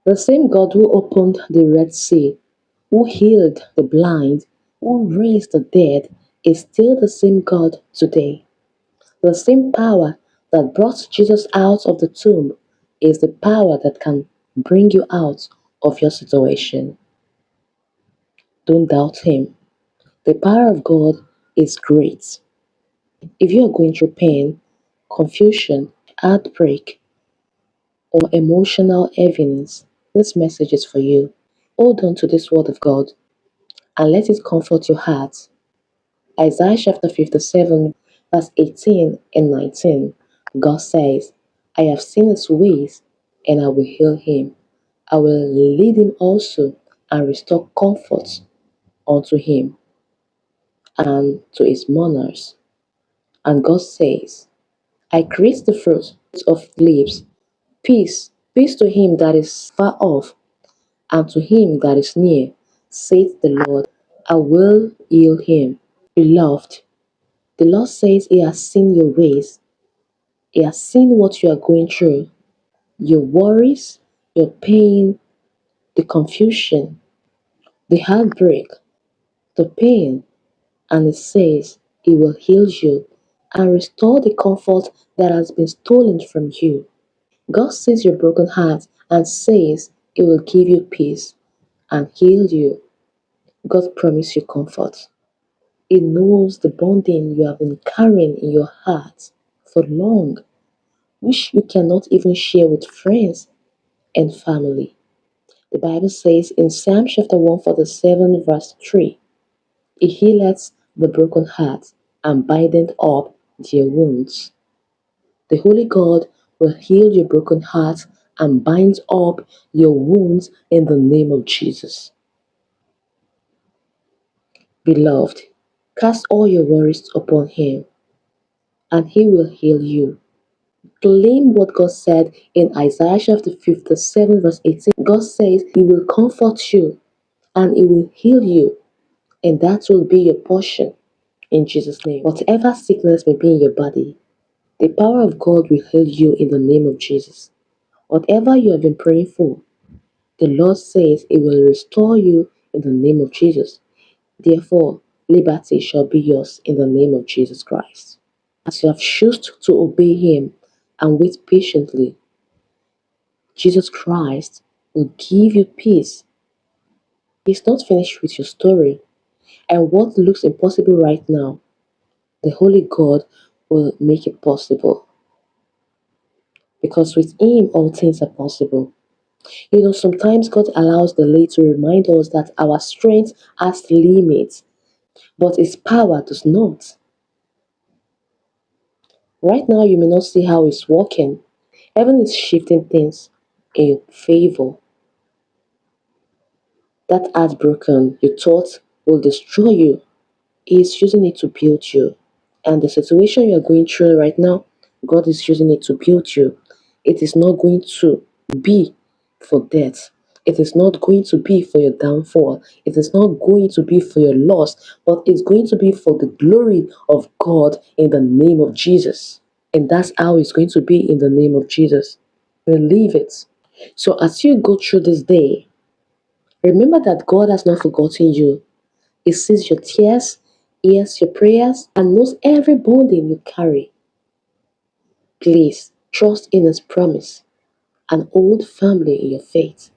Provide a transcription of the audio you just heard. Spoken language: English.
The same God who opened the Red Sea, who healed the blind, who raised the dead, is still the same God today. The same power that brought Jesus out of the tomb is the power that can bring you out of your situation. Don't doubt Him. The power of God is great. If you are going through pain, confusion, heartbreak, or emotional heaviness, this message is for you. Hold on to this word of God and let it comfort your heart. Isaiah chapter 57, verse 18 and 19, God says, I have seen his ways, and I will heal him. I will lead him also and restore comfort unto him and to his mourners. And God says, I create the fruit of lips, peace, peace to him that is far off, and to him that is near, saith the Lord, I will heal him. Beloved, the Lord says He has seen your ways. He has seen what you are going through, your worries, your pain, the confusion, the heartbreak, the pain, and He says He will heal you and restore the comfort that has been stolen from you. God sees your broken heart and says He will give you peace and heal you. God promises you comfort. He knows the bonding you have been carrying in your heart for long, which you cannot even share with friends and family. The Bible says in Psalm chapter 147, verse 3, He healeth the broken heart and bindeth up their wounds. The Holy God will heal your broken heart and bind up your wounds in the name of Jesus. Beloved, cast all your worries upon Him and He will heal you. Claim what God said in Isaiah chapter 57, verse 18. God says He will comfort you and He will heal you, and that will be your portion in Jesus' name. Whatever sickness may be in your body, the power of God will heal you in the name of Jesus. Whatever you have been praying for, the Lord says He will restore you in the name of Jesus. Therefore, liberty shall be yours in the name of Jesus Christ. As you have chosen to obey Him and wait patiently, Jesus Christ will give you peace. He's not finished with your story, and what looks impossible right now, the Holy God will make it possible. Because with Him, all things are possible. Sometimes God allows delay to remind us that our strength has limits, but His power does not. Right now, you may not see how it's working. Heaven is shifting things in your favor. That heartbroken you thought will destroy you, He is using it to build you. And the situation you are going through right now, God is using it to build you. It is not going to be for death. It is not going to be for your downfall. It is not going to be for your loss, but it's going to be for the glory of God in the name of Jesus. And that's how it's going to be in the name of Jesus. Believe it. So as you go through this day, remember that God has not forgotten you. He sees your tears, hears your prayers, and knows every burden you carry. Please trust in His promise and hold firmly in your faith.